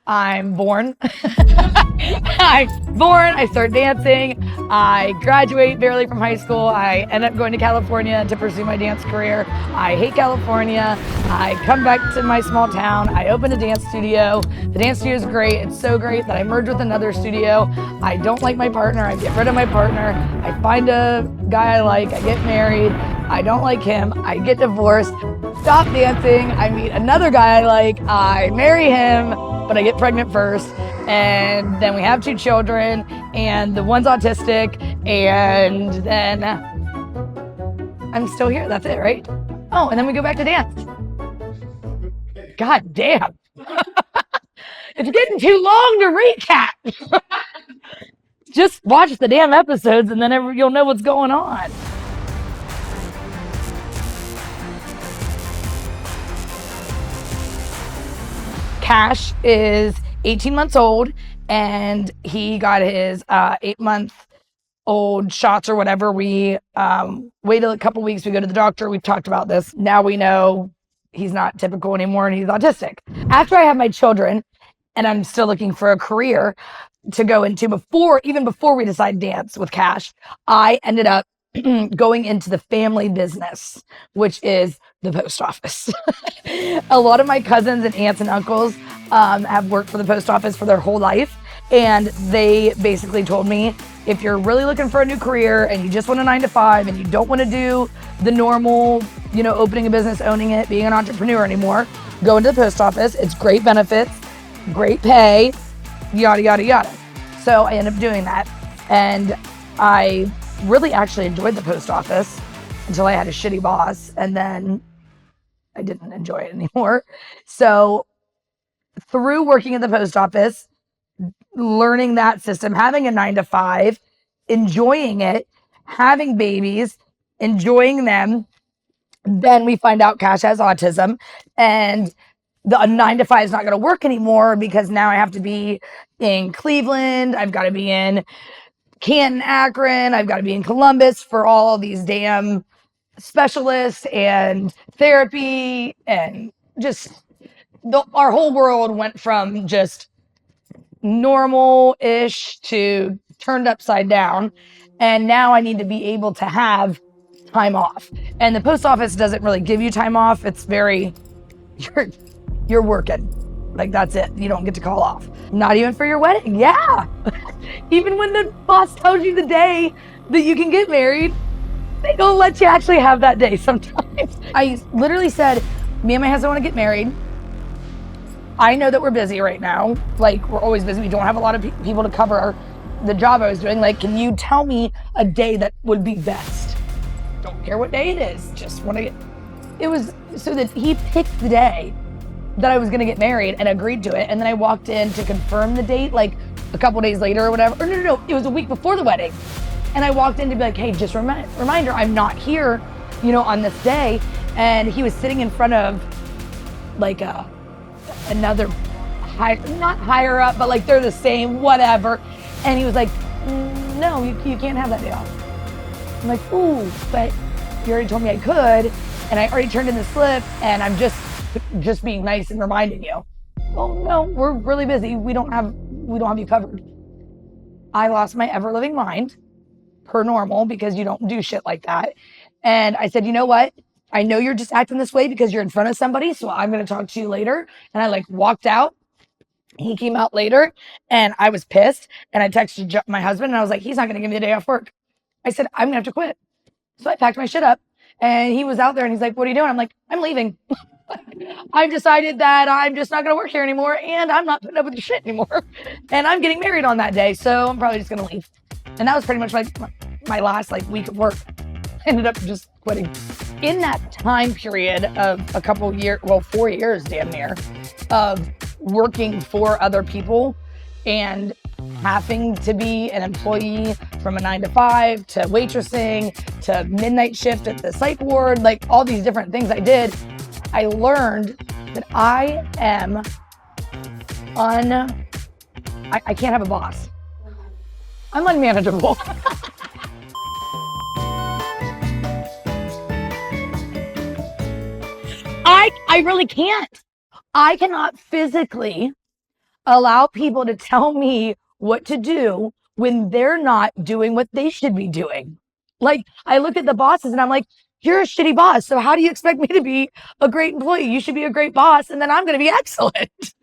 I'm born. I start dancing. I graduate barely from high school. I end up going to California to pursue my dance career. I hate California. I come back to my small town. I open a dance studio. The dance studio is great. It's so great that I merge with another studio. I don't like my partner. I get rid of my partner. I find a guy I like. I get married. I don't like him. I get divorced. Stop dancing. I meet another guy I like. I marry him, but I get pregnant first. And then we have 2 children, and the one's autistic, and then I'm still here. That's it, right? Oh, and then we go back to dance. God damn. It's getting too long to recap. Just watch the damn episodes and then you'll know what's going on. Cash is 18 months old, and he got his 8-month-old shots or whatever. We waited a couple weeks. We go to the doctor. We've talked about this. Now we know he's not typical anymore and he's autistic. After I have my children, and I'm still looking for a career to go into even before we decide dance with Cash, I ended up going into the family business, which is the post office. A lot of my cousins and aunts and uncles have worked for the post office for their whole life. And they basically told me, if you're really looking for a new career and you just want a 9-to-5 and you don't want to do the normal, opening a business, owning it, being an entrepreneur anymore, go into the post office. It's great benefits, great pay, yada, yada, yada. So I ended up doing that. And I really actually enjoyed the post office until I had a shitty boss, and then I didn't enjoy it anymore. So through working at the post office, learning that system, having a 9-to-5, enjoying it, having babies, enjoying them, then we find out Cash has autism, and the 9-to-5 is not going to work anymore because now I have to be in Cleveland. I've got to be in Canton, Akron. I've got to be in Columbus for all these damn specialists and therapy, and just our whole world went from just normal-ish to turned upside down. And now I need to be able to have time off. And the post office doesn't really give you time off. It's very, you're working. Like, that's it. You don't get to call off. Not even for your wedding. Yeah. Even when the boss tells you the day that you can get married, they don't let you actually have that day sometimes. I literally said, me and my husband want to get married. I know that we're busy right now. Like, we're always busy. We don't have a lot of people to cover the job I was doing. Like, can you tell me a day that would be best? Don't care what day it is. Just want to get... It was so that he picked the day that I was going to get married and agreed to it. And then I walked in to confirm the date, like a couple days later or whatever. Or no, it was a week before the wedding. And I walked in to be like, hey, just reminder, I'm not here, on this day. And he was sitting in front of like another not higher up, but like they're the same, whatever. And he was like, no, you can't have that day off. I'm like, ooh, but you already told me I could. And I already turned in the slip, and I'm just being nice and reminding you. Oh no, we're really busy. We don't have you covered. I lost my ever living mind, per normal, because you don't do shit like that. And I said, you know what? I know you're just acting this way because you're in front of somebody, so I'm going to talk to you later. And I walked out. He came out later, and I was pissed. And I texted my husband, and I was like, he's not going to give me a day off work. I said, I'm going to have to quit. So I packed my shit up, and he was out there, and he's like, what are you doing? I'm like, I'm leaving. I've decided that I'm just not going to work here anymore, and I'm not putting up with your shit anymore. And I'm getting married on that day, so I'm probably just going to leave. And that was pretty much my last week of work. I ended up just quitting. In that time period of a couple years, 4 years damn near, of working for other people and having to be an employee from a 9-to-5 to waitressing to midnight shift at the psych ward, all these different things I did, I learned that I am I can't have a boss. I'm unmanageable. I really can't. I cannot physically allow people to tell me what to do when they're not doing what they should be doing. Like, I look at the bosses and I'm like, you're a shitty boss. So how do you expect me to be a great employee? You should be a great boss, and then I'm going to be excellent.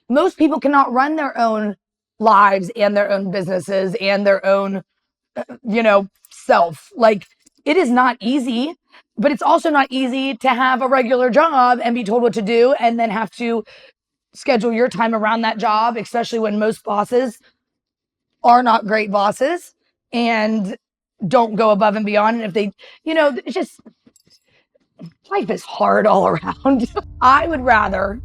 Most people cannot run their own lives and their own businesses and their own, self. Like, it is not easy, but it's also not easy to have a regular job and be told what to do and then have to schedule your time around that job, especially when most bosses are not great bosses and don't go above and beyond. And if they, it's just, life is hard all around. I would rather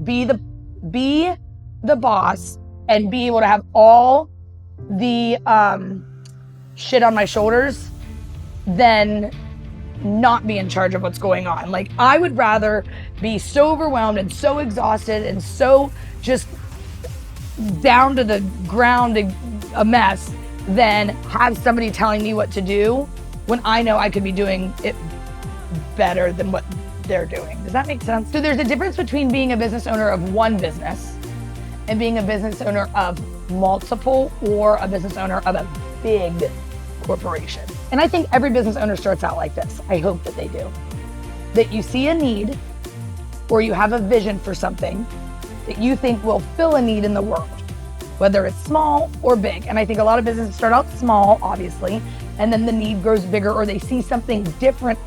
be the boss and be able to have all the shit on my shoulders than not be in charge of what's going on. Like, I would rather be so overwhelmed and so exhausted and so just down to the ground, a mess, than have somebody telling me what to do when I know I could be doing it better than what they're doing. Does that make sense? So there's a difference between being a business owner of one business and being a business owner of multiple, or a business owner of a big corporation. And I think every business owner starts out like this. I hope that they do. That you see a need, or you have a vision for something that you think will fill a need in the world, whether it's small or big. And I think a lot of businesses start out small, obviously, and then the need grows bigger, or they see something different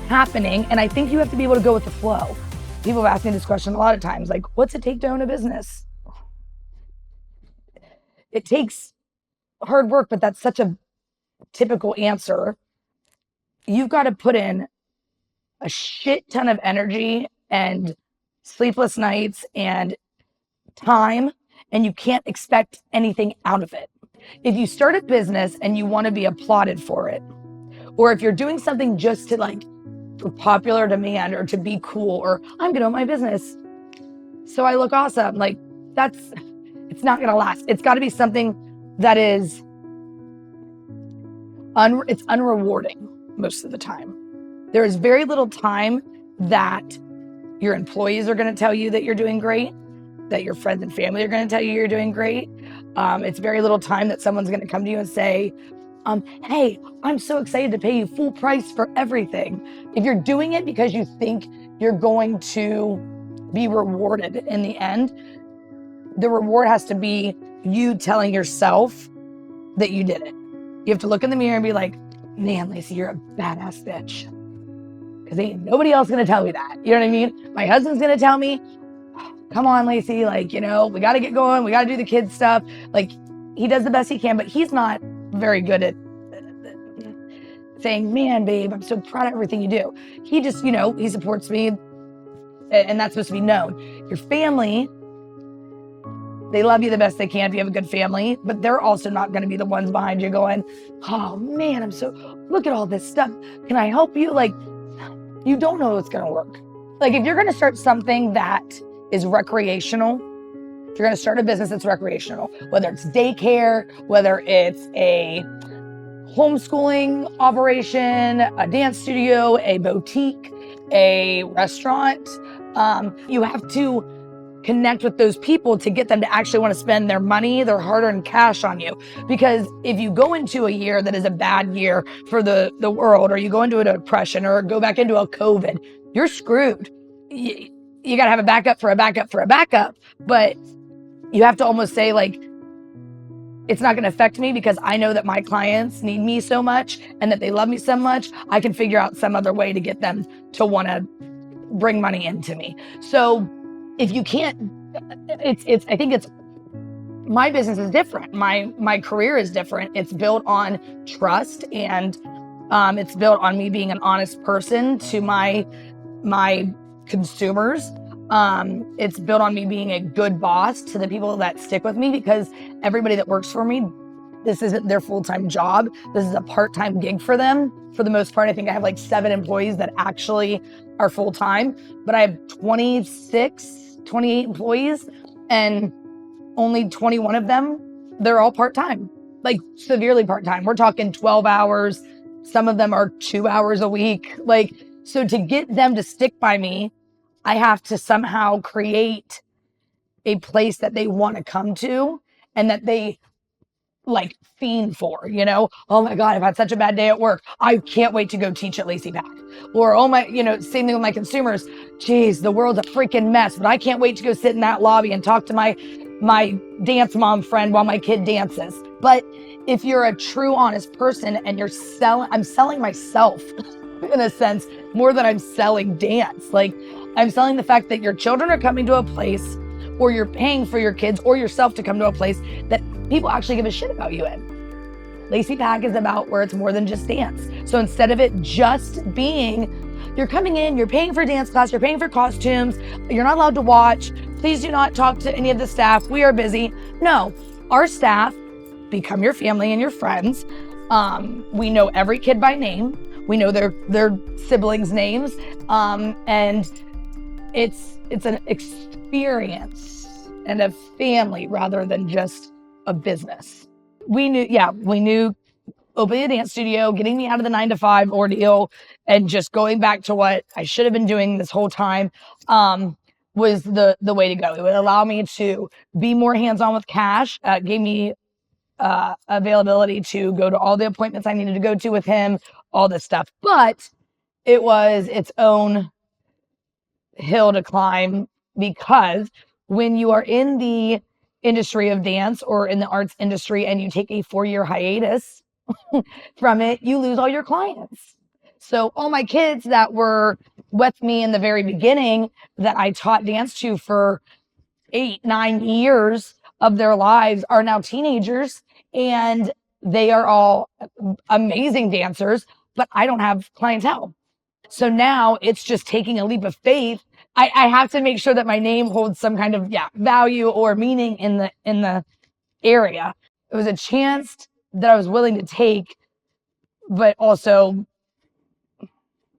happening. And I think you have to be able to go with the flow. People have asked me this question a lot of times, like, what's it take to own a business? It takes hard work, but that's such a typical answer. You've got to put in a shit ton of energy and sleepless nights and time, and you can't expect anything out of it. If you start a business and you want to be applauded for it, or if you're doing something just to, like, for popular demand or to be cool, or I'm going to own my business so I look awesome, like, it's not going to last. It's got to be something that is it's unrewarding most of the time. There is very little time that your employees are going to tell you that you're doing great, that your friends and family are going to tell you you're doing great. It's very little time that someone's going to come to you and say, hey, I'm so excited to pay you full price for everything. If you're doing it because you think you're going to be rewarded in the end, the reward has to be you telling yourself that you did it. You have to look in the mirror and be like, man, Lacey, you're a badass bitch. Because ain't nobody else going to tell me that. You know what I mean? My husband's going to tell me, come on, Lacey, like, we got to get going. We got to do the kids stuff. Like, he does the best he can, but he's not very good at saying, man, babe, I'm so proud of everything you do. He just, he supports me, and that's supposed to be known. Your family, they love you the best they can if you have a good family, but they're also not going to be the ones behind you going, oh man, look at all this stuff. Can I help you? Like, you don't know what's going to work. Like, if you're going to start something that is recreational, if you're going to start a business that's recreational, whether it's daycare, whether it's a homeschooling operation, a dance studio, a boutique, a restaurant, you have to connect with those people to get them to actually want to spend their money, their hard-earned cash on you. Because if you go into a year that is a bad year for the world, or you go into a depression, or go back into a COVID, you're screwed. You got to have a backup for a backup for a backup. But you have to almost say, like, it's not going to affect me because I know that my clients need me so much and that they love me so much. I can figure out some other way to get them to want to bring money into me. So if you can't, I think my business is different. My career is different. It's built on trust, and it's built on me being an honest person to my consumers. It's built on me being a good boss to the people that stick with me, because everybody that works for me, this isn't their full-time job. This is a part-time gig for them. For the most part, I think I have like 7 employees that actually are full-time, but I have 28 employees, and only 21 of them, they're all part-time, like severely part-time. We're talking 12 hours. Some of them are 2 hours a week. Like, so to get them to stick by me, I have to somehow create a place that they want to come to and that they like fiend for, you know? Oh my God, I've had such a bad day at work. I can't wait to go teach at Lacey PAC. Or, oh my, you know, same thing with my consumers. Geez, the world's a freaking mess, but I can't wait to go sit in that lobby and talk to my dance mom friend while my kid dances. But if you're a true, honest person and I'm selling myself in a sense, more than I'm selling dance. Like, I'm selling the fact that your children are coming to a place, or you're paying for your kids or yourself to come to a place that people actually give a shit about you in. Lacey PAC is about where it's more than just dance. So instead of it just being, you're coming in, you're paying for dance class, you're paying for costumes, you're not allowed to watch, please do not talk to any of the staff, we are busy. No, our staff become your family and your friends. We know every kid by name. We know their siblings' names. And it's an experience and a family rather than just a business. We knew opening a dance studio, getting me out of the 9-to-5 ordeal, and just going back to what I should have been doing this whole time was the way to go. It would allow me to be more hands-on with cash, gave me availability to go to all the appointments I needed to go to with him, all this stuff. But it was its own hill to climb, because when you are in the industry of dance or in the arts industry and you take a 4-year hiatus from it, you lose all your clients. So all my kids that were with me in the very beginning that I taught dance to for 8-9 years of their lives are now teenagers, and they are all amazing dancers, but I don't have clientele. So now it's just taking a leap of faith. I have to make sure that my name holds some kind of value or meaning in the area. It was a chance that I was willing to take, but also,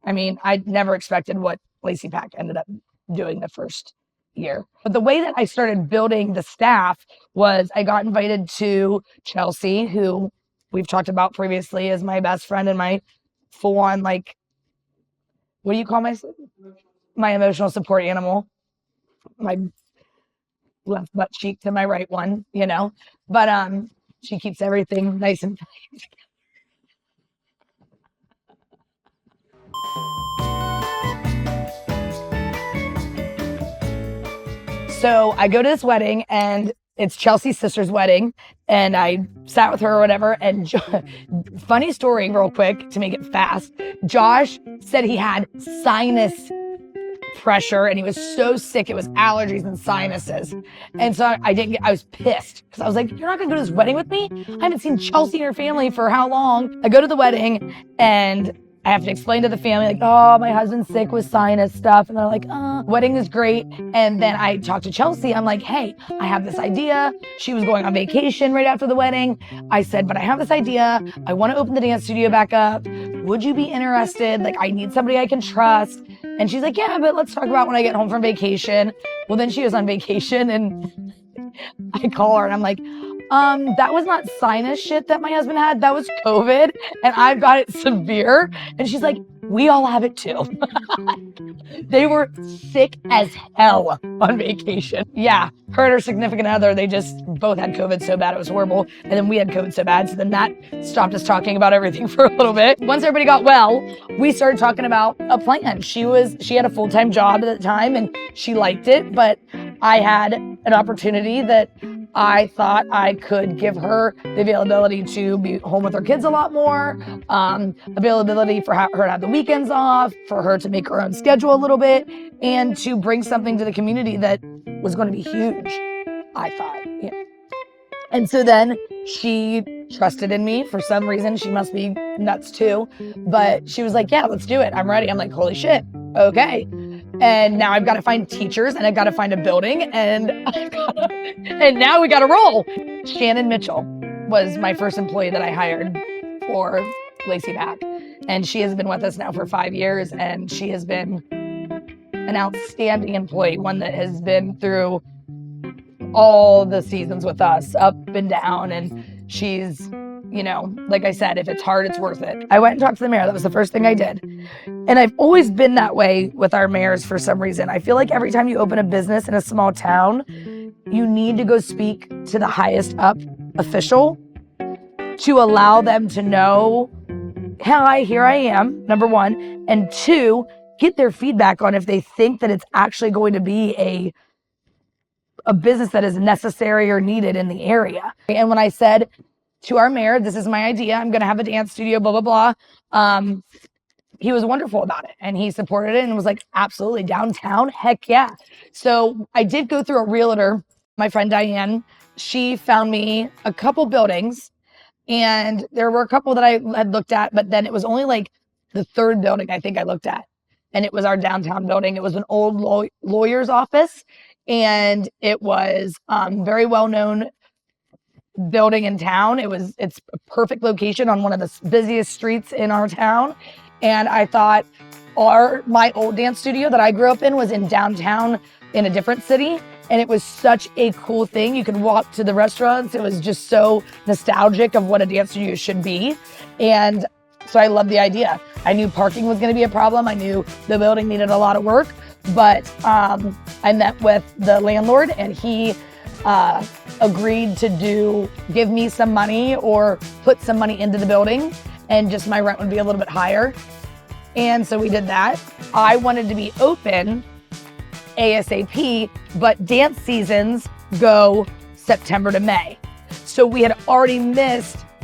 I mean, I never expected what Lacey PAC ended up doing the first year. But the way that I started building the staff was I got invited to Chelsea, who we've talked about previously as my best friend and my full-on, like, what do you call my emotional support animal? My left butt cheek to my right one, you know? But she keeps everything nice and tight. So I go to this wedding, and it's Chelsea's sister's wedding, and I sat with her or whatever. And funny story, real quick, to make it fast. Josh said he had sinus pressure and he was so sick, it was allergies and sinuses. And so I was pissed because I was like, you're not gonna go to this wedding with me? I haven't seen Chelsea and her family for how long? I go to the wedding and I have to explain to the family, like, oh, my husband's sick with sinus stuff. And they're like, wedding is great. And then I talked to Chelsea. I'm like, hey, I have this idea. She was going on vacation right after the wedding. I said, but I have this idea. I want to open the dance studio back up. Would you be interested? Like, I need somebody I can trust. And she's like, yeah, but let's talk about when I get home from vacation. Well, then she was on vacation, and I call her and I'm like, that was not sinus shit that my husband had. That was COVID, and I've got it severe. And she's like, we all have it too. They were sick as hell on vacation. Yeah, her and her significant other, they just both had COVID so bad it was horrible. And then we had COVID so bad, so then that stopped us talking about everything for a little bit. Once everybody got well, we started talking about a plan. She had a full-time job at the time and she liked it, but I had an opportunity that I thought I could give her the availability to be home with her kids a lot more, availability for her to have the weekends off, for her to make her own schedule a little bit, and to bring something to the community that was going to be huge, I thought. Yeah. And so then she trusted in me for some reason. She must be nuts too. But she was like, yeah, let's do it. I'm ready. I'm like, holy shit. Okay. And now I've got to find teachers and I've got to find a building and now we got to roll. Shannon Mitchell was my first employee that I hired for Lacey PAC. And she has been with us now for 5 years, and she has been an outstanding employee, one that has been through all the seasons with us, up and down. And she's, you know, like I said, if it's hard, it's worth it. I went and talked to the mayor. That was the first thing I did. And I've always been that way with our mayors for some reason. I feel like every time you open a business in a small town, you need to go speak to the highest up official to allow them to know, hi, here I am, number one, and two, get their feedback on if they think that it's actually going to be a business that is necessary or needed in the area. And when I said to our mayor, this is my idea, I'm gonna have a dance studio, blah, blah, blah, he was wonderful about it and he supported it and was like, absolutely, downtown, heck yeah. So I did go through a realtor, my friend Diane, she found me a couple buildings and there were a couple that I had looked at, but then it was only like the third building I think I looked at. And it was our downtown building. It was an old lawyer's office and it was very well-known building in town. It's a perfect location on one of the busiest streets in our town. And I thought my old dance studio that I grew up in was in downtown in a different city. And it was such a cool thing. You could walk to the restaurants. It was just so nostalgic of what a dance studio should be. And so I loved the idea. I knew parking was going to be a problem. I knew the building needed a lot of work, but I met with the landlord and he agreed to give me some money or put some money into the building and just my rent would be a little bit higher. And so we did that. I wanted to be open ASAP, but dance seasons go September to May. So we had already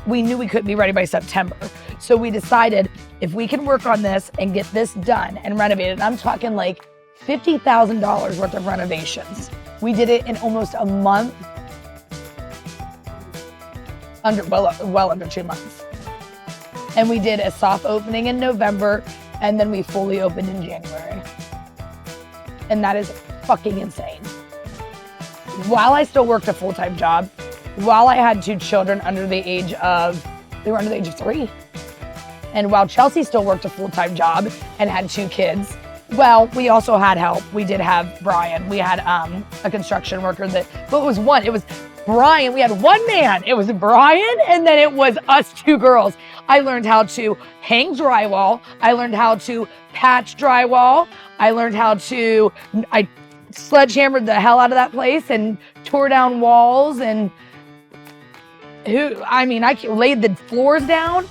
we knew we couldn't be ready by September. So we decided if we can work on this and get this done and renovated, I'm talking like $50,000 worth of renovations. We did it in almost a month, well under 2 months. And we did a soft opening in November, and then we fully opened in January. And that is fucking insane. While I still worked a full-time job, while I had 2 children under the age of 3. And while Chelsea still worked a full-time job and had 2 kids, well, we also had help. We did have Brian. We had a construction worker but it was Brian. We had one man. It was Brian, and then it was us 2 girls. I learned how to hang drywall. I learned how to patch drywall. I learned how to, I sledgehammered the hell out of that place and tore down walls and I laid the floors down.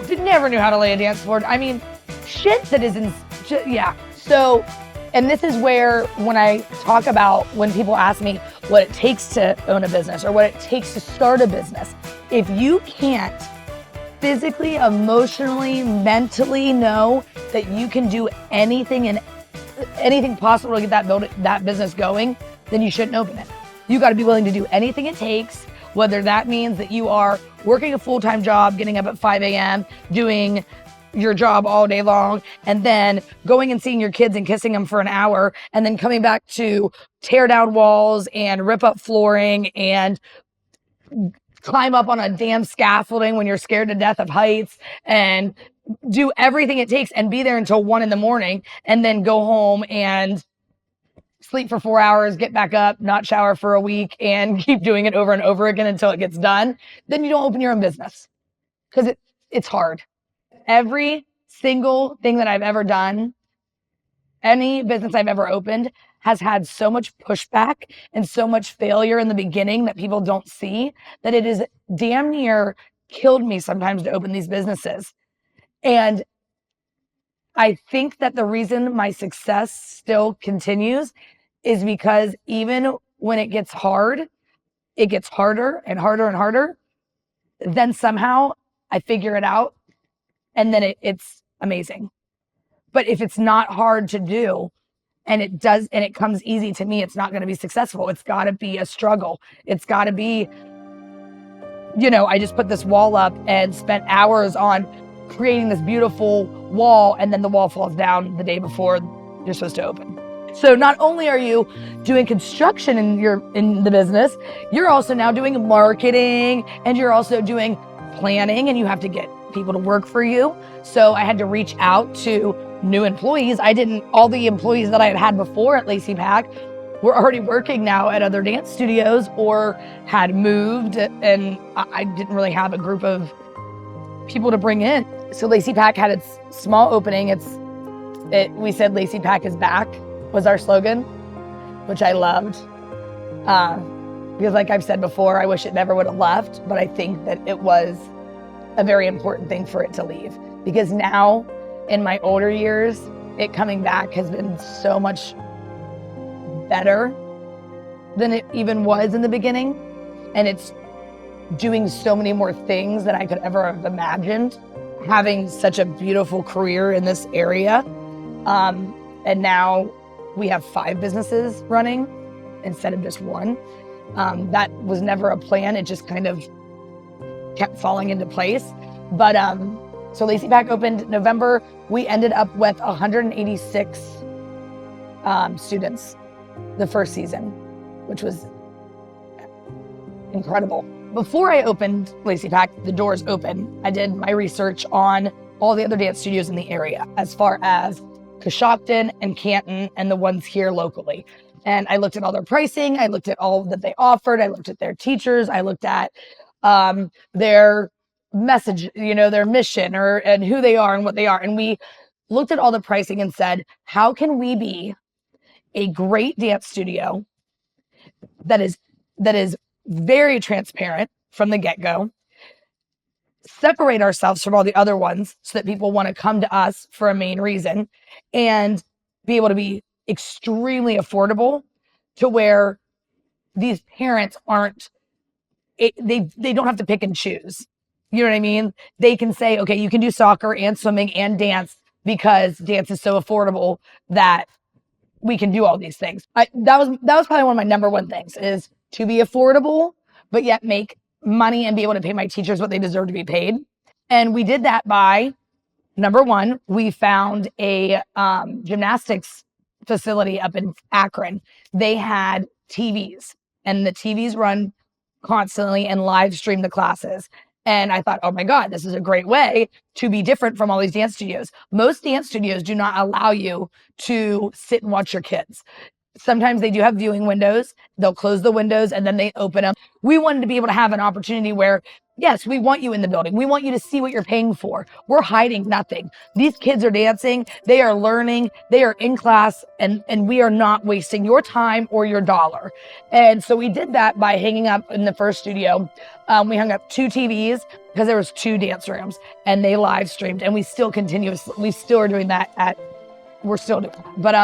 Never knew how to lay a dance floor. I mean, shit that is yeah. So, and this is where when I talk about, when people ask me what it takes to own a business or what it takes to start a business, if you can't physically, emotionally, mentally know that you can do anything possible to get that business going, then you shouldn't open it. You got to be willing to do anything it takes, whether that means that you are working a full-time job, getting up at 5 a.m., doing your job all day long, and then going and seeing your kids and kissing them for an hour, and then coming back to tear down walls and rip up flooring and climb up on a damn scaffolding when you're scared to death of heights and do everything it takes and be there until 1 a.m. and then go home and sleep for 4 hours, get back up, not shower for a week, and keep doing it over and over again until it gets done, then you don't open your own business because it's hard. Every single thing that I've ever done, any business I've ever opened, has had so much pushback and so much failure in the beginning that people don't see, that it is damn near killed me sometimes to open these businesses. And I think that the reason my success still continues is because even when it gets hard, it gets harder and harder and harder. Then somehow I figure it out and then it's amazing. But if it's not hard to do and it comes easy to me, it's not going to be successful. It's got to be a struggle. It's got to be, I just put this wall up and spent hours on creating this beautiful wall, and then the wall falls down the day before you're supposed to open. So not only are you doing construction in the business, you're also now doing marketing, and you're also doing planning, and you have to get people to work for you. So I had to reach out to new employees. All the employees that I had before at Lacey PAC were already working now at other dance studios or had moved, and I didn't really have a group of people to bring in. So Lacey PAC had its small opening. We said Lacey PAC is back was our slogan, which I loved. Because like I've said before, I wish it never would have left, but I think that it was a very important thing for it to leave. Because now, in my older years, it coming back has been so much better than it even was in the beginning. And it's doing so many more things than I could ever have imagined. Having such a beautiful career in this area. And now we have 5 businesses running instead of just 1. That was never a plan. It just kind of kept falling into place. But so Lacey PAC opened November. We ended up with 186 students the first season, which was incredible. Before I opened Lacey PAC, the doors open, I did my research on all the other dance studios in the area, as far as Coshocton and Canton and the ones here locally. And I looked at all their pricing. I looked at all that they offered. I looked at their teachers. I looked at their message, their mission and who they are and what they are. And we looked at all the pricing and said, how can we be a great dance studio that is very transparent from the get-go, separate ourselves from all the other ones so that people want to come to us for a main reason, and be able to be extremely affordable to where these parents they don't have to pick and choose. You know what I mean? They can say, okay, you can do soccer and swimming and dance because dance is so affordable that we can do all these things. That was probably one of my number one things, is to be affordable, but yet make money and be able to pay my teachers what they deserve to be paid. And we did that by, number one, we found a gymnastics facility up in Akron. They had TVs, and the TVs run constantly and live stream the classes. And I thought, oh my God, this is a great way to be different from all these dance studios. Most dance studios do not allow you to sit and watch your kids. Sometimes they do have viewing windows. They'll close the windows and then they open them. We wanted to be able to have an opportunity where, yes, we want you in the building. We want you to see what you're paying for. We're hiding nothing. These kids are dancing. They are learning. They are in class, and we are not wasting your time or your dollar. And so we did that by hanging up in the first studio. We hung up 2 TVs because there was 2 dance rooms, and they live streamed, and we still are doing that we're still doing that. But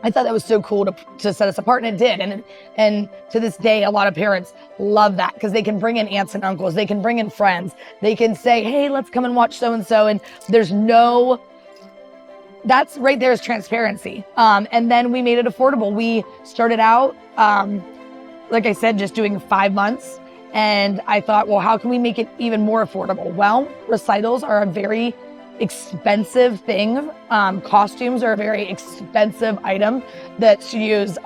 I thought that was so cool to set us apart, and it did. And to this day, a lot of parents love that because they can bring in aunts and uncles, they can bring in friends, they can say, hey, let's come and watch so-and-so. And that's right there is transparency. And then we made it affordable. We started out, like I said, just doing 5 months. And I thought, well, how can we make it even more affordable? Well, recitals are a very expensive thing. Costumes are a very expensive item that studios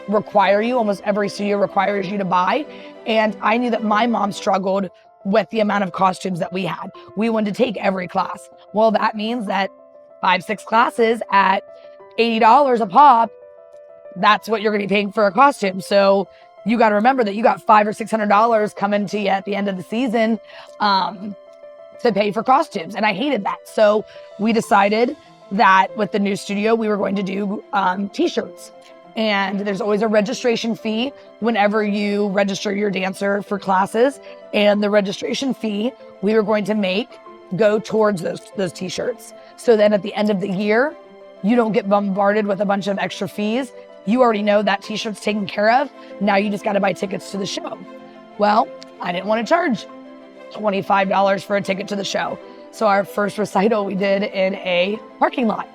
require you. Almost every studio requires you to buy. And I knew that my mom struggled with the amount of costumes that we had. We wanted to take every class. Well, that means that 5-6 classes at $80 a pop, that's what you're going to be paying for a costume. So you got to remember that you got $500 or $600 coming to you at the end of the season to pay for costumes. And I hated that. So we decided that with the new studio, we were going to do t-shirts. And there's always a registration fee whenever you register your dancer for classes. And the registration fee we were going to make go towards those t-shirts. So then at the end of the year, you don't get bombarded with a bunch of extra fees. You already know that t-shirt's taken care of. Now you just got to buy tickets to the show. Well, I didn't want to charge $25 for a ticket to the show. So our first recital we did in a parking lot.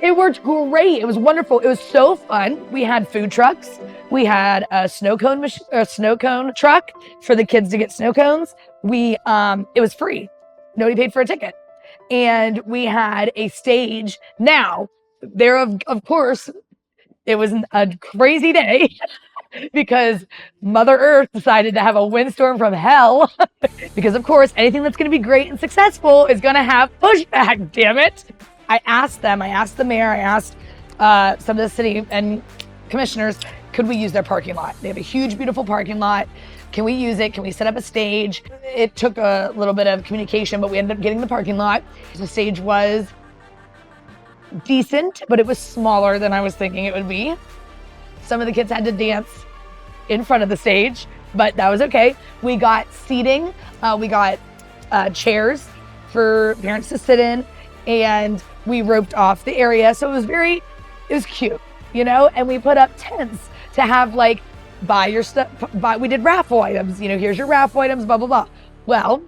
It worked great. It was wonderful. It was so fun. We had food trucks. We had a snow cone truck for the kids to get snow cones. It was free. Nobody paid for a ticket. And we had a stage. Now, of course, it was a crazy day because Mother Earth decided to have a windstorm from hell. Because, of course, anything that's going to be great and successful is going to have pushback, damn it. I asked the mayor, I asked some of the city and commissioners, could we use their parking lot? They have a huge, beautiful parking lot. Can we use it? Can we set up a stage? It took a little bit of communication, but we ended up getting the parking lot. The stage was decent, but it was smaller than I was thinking it would be. Some of the kids had to dance in front of the stage, but that was okay. We got seating, we got chairs for parents to sit in, and we roped off the area. So it was cute, you know, and we put up tents to have like, buy your stuff, we did raffle items, you know, here's your raffle items, blah, blah, blah. Well,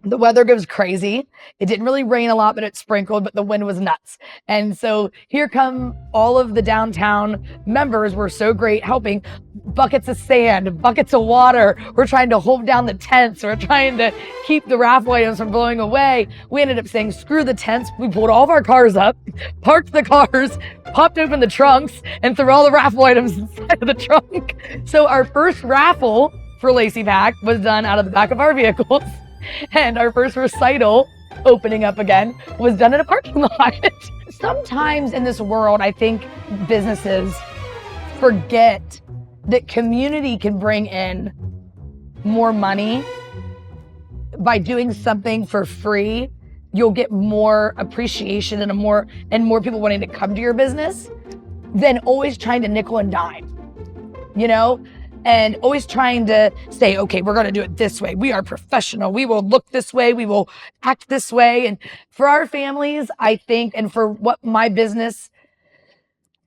the weather goes crazy. It didn't really rain a lot, but it sprinkled, but the wind was nuts. And so here come all of the downtown members were so great helping, buckets of sand, buckets of water. We're trying to hold down the tents. We're trying to keep the raffle items from blowing away. We ended up saying, screw the tents. We pulled all of our cars up, parked the cars, popped open the trunks, and threw all the raffle items inside of the trunk. So our first raffle for Lacey PAC was done out of the back of our vehicles. And our first recital, opening up again, was done in a parking lot. Sometimes in this world, I think businesses forget that community can bring in more money. By doing something for free, you'll get more appreciation and more people wanting to come to your business than always trying to nickel and dime, you know? And always trying to say, okay, we're going to do it this way. We are professional. We will look this way. We will act this way. And for our families, I think, and for what my business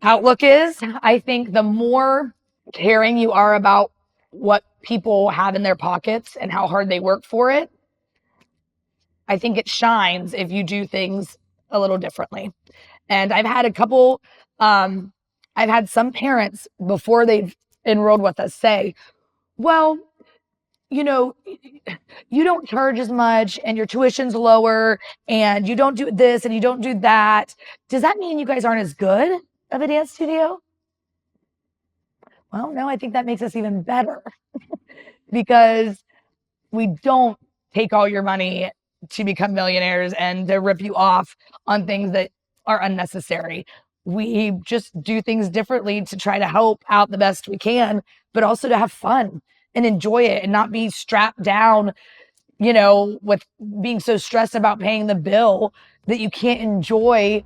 outlook is, I think the more caring you are about what people have in their pockets and how hard they work for it, I think it shines if you do things a little differently. And I've had I've had some parents before they've enrolled with us say, well, you know, you don't charge as much and your tuition's lower and you don't do this and you don't do that. Does that mean you guys aren't as good of a dance studio? Well, no, I think that makes us even better because we don't take all your money to become millionaires and to rip you off on things that are unnecessary. We just do things differently to try to help out the best we can, but also to have fun and enjoy it and not be strapped down, you know, with being so stressed about paying the bill that you can't enjoy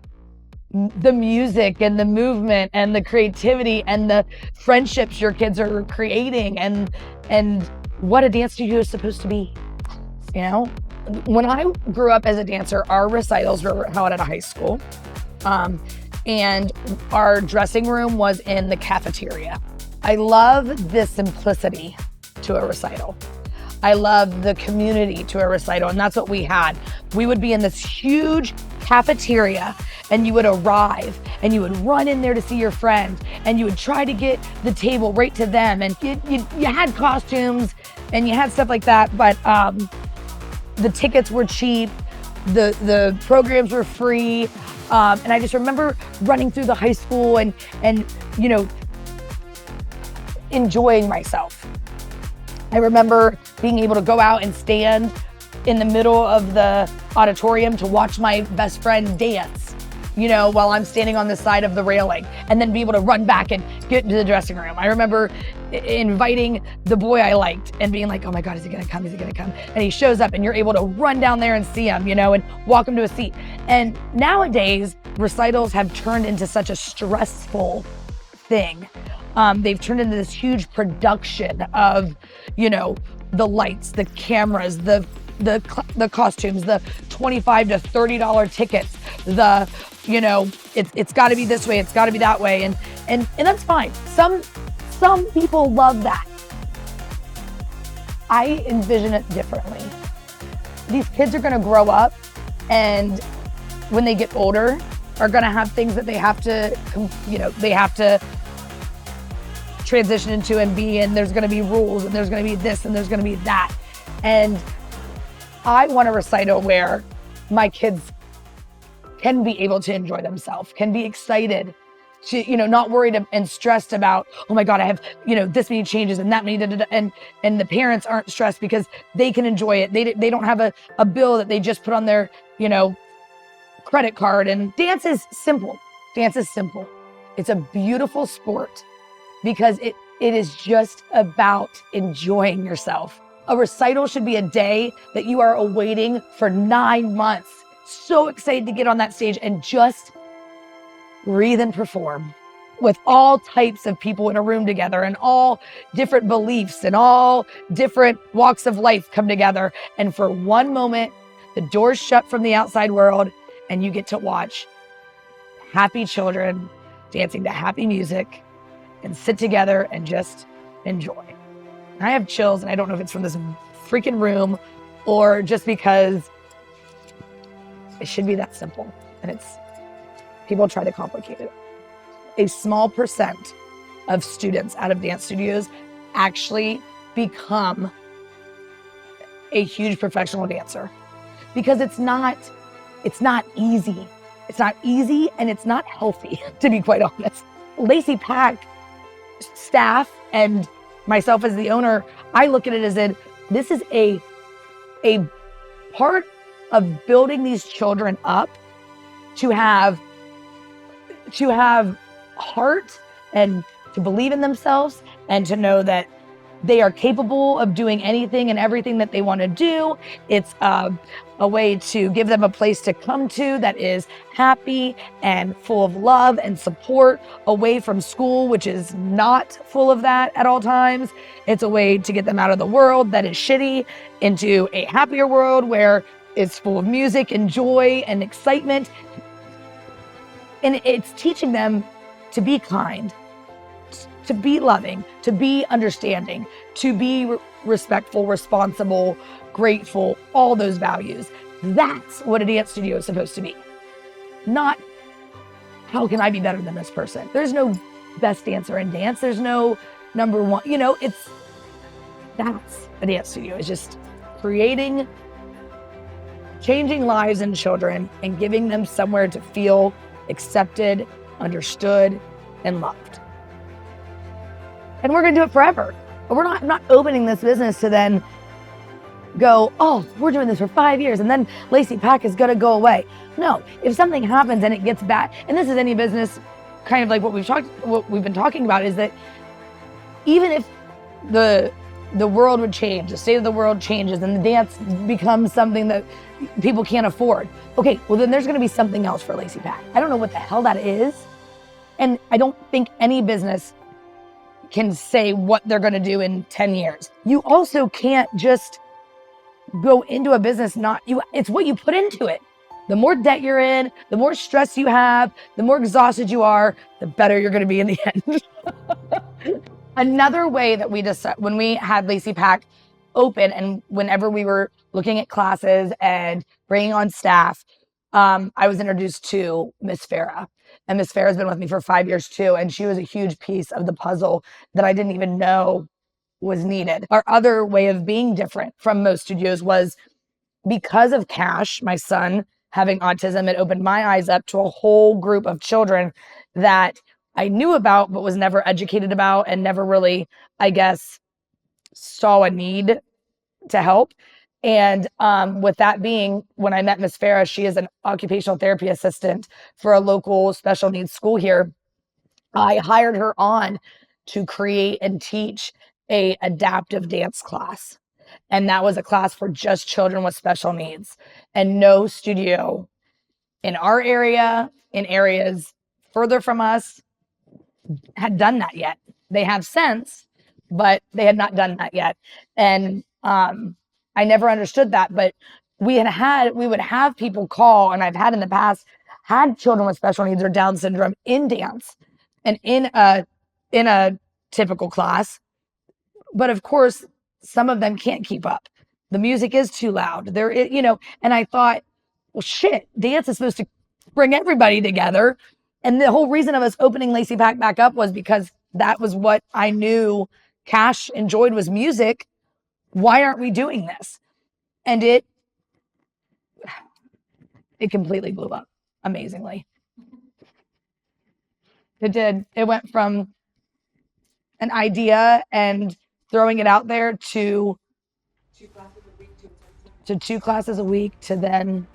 the music and the movement and the creativity and the friendships your kids are creating and what a dance studio is supposed to be, you know? When I grew up as a dancer, our recitals were held at a high school. And our dressing room was in the cafeteria. I love the simplicity to a recital. I love the community to a recital, and that's what we had. We would be in this huge cafeteria, and you would arrive, and you would run in there to see your friend, and you would try to get the table right to them, and you had costumes, and you had stuff like that, but the tickets were cheap, the programs were free. And I just remember running through the high school and you know, enjoying myself. I remember being able to go out and stand in the middle of the auditorium to watch my best friend dance, you know, while I'm standing on the side of the railing, and then be able to run back and get into the dressing room. I remember inviting the boy I liked and being like, oh my God, is he gonna come? Is he gonna come? And he shows up and you're able to run down there and see him, you know, and walk him to a seat. And nowadays, recitals have turned into such a stressful thing. They've turned into this huge production of, you know, the lights, the cameras, the costumes, the $25 to $30 tickets, you know, it's got to be this way, it's got to be that way, and that's fine. Some people love that. I envision it differently. These kids are going to grow up, and when they get older, are going to have things that they have to, you know, they have to transition into and be, and there's going to be rules, and there's going to be this, and there's going to be that, and I want a recital where my kids can be able to enjoy themselves, can be excited, to, you know, not worried and stressed about, oh my God, I have, you know, this many changes and that many, and the parents aren't stressed because they can enjoy it. They don't have a bill that they just put on their, you know, credit card. And dance is simple. Dance is simple. It's a beautiful sport because it is just about enjoying yourself. A recital should be a day that you are awaiting for 9 months. so excited to get on that stage and just breathe and perform with all types of people in a room together, and all different beliefs and all different walks of life come together. And for one moment, the doors shut from the outside world and you get to watch happy children dancing to happy music and sit together and just enjoy. I have chills, and I don't know if it's from this freaking room or just because it should be that simple, and people try to complicate it. A small percent of students out of dance studios actually become a huge professional dancer, because it's not easy. It's not easy, and it's not healthy, to be quite honest. Lacey PAC staff and myself as the owner, I look at it as this is a part of building these children up to have heart and to believe in themselves and to know that they are capable of doing anything and everything that they want to do. It's a way to give them a place to come to that is happy and full of love and support, away from school, which is not full of that at all times. It's a way to get them out of the world that is shitty into a happier world where it's full of music and joy and excitement. And it's teaching them to be kind, to be loving, to be understanding, to be respectful, responsible, grateful, all those values. That's what a dance studio is supposed to be. Not, how can I be better than this person? There's no best dancer in dance. There's no number one, that's a dance studio. It's just changing lives in children and giving them somewhere to feel accepted, understood, and loved. And we're gonna do it forever. I'm not opening this business to then go, oh, we're doing this for 5 years and then Lacey PAC is gonna go away. No, if something happens and it gets bad, and this is any business, kind of like what we've been talking about, is that even if the world would change, the state of the world changes, and the dance becomes something that people can't afford. Okay, well then there's gonna be something else for Lacey PAC. I don't know what the hell that is. And I don't think any business can say what they're gonna do in 10 years. You also can't just go into a business, it's what you put into it. The more debt you're in, the more stress you have, the more exhausted you are, the better you're gonna be in the end. Another way that we decided when we had Lacey PAC open, and whenever we were looking at classes and bringing on staff, I was introduced to Miss Farah. And Miss Farah's been with me for 5 years too, and she was a huge piece of the puzzle that I didn't even know was needed. Our other way of being different from most studios was because of Cash, my son, having autism. It opened my eyes up to a whole group of children that I knew about, but was never educated about and never really, I guess, saw a need to help. And with that being, when I met Miss Farah, she is an occupational therapy assistant for a local special needs school here. I hired her on to create and teach a adaptive dance class. And that was a class for just children with special needs. And no studio in our area, in areas further from us, had done that yet. They have since, but they had not done that yet. And I never understood that, but we would have people call, and I've had in the past, had children with special needs or Down syndrome in dance and in a typical class. But of course, some of them can't keep up. The music is too loud. And I thought, well, shit, dance is supposed to bring everybody together. And the whole reason of us opening Lacey PAC back up was because that was what I knew Cash enjoyed, was music. Why aren't we doing this? And it completely blew up amazingly. It did. It went from an idea and throwing it out there to 2 classes a week to then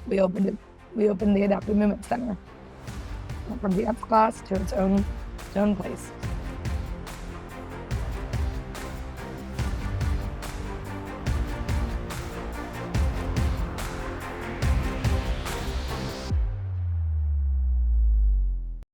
we opened the Adaptive Movement Center. Went from dance class to its own place.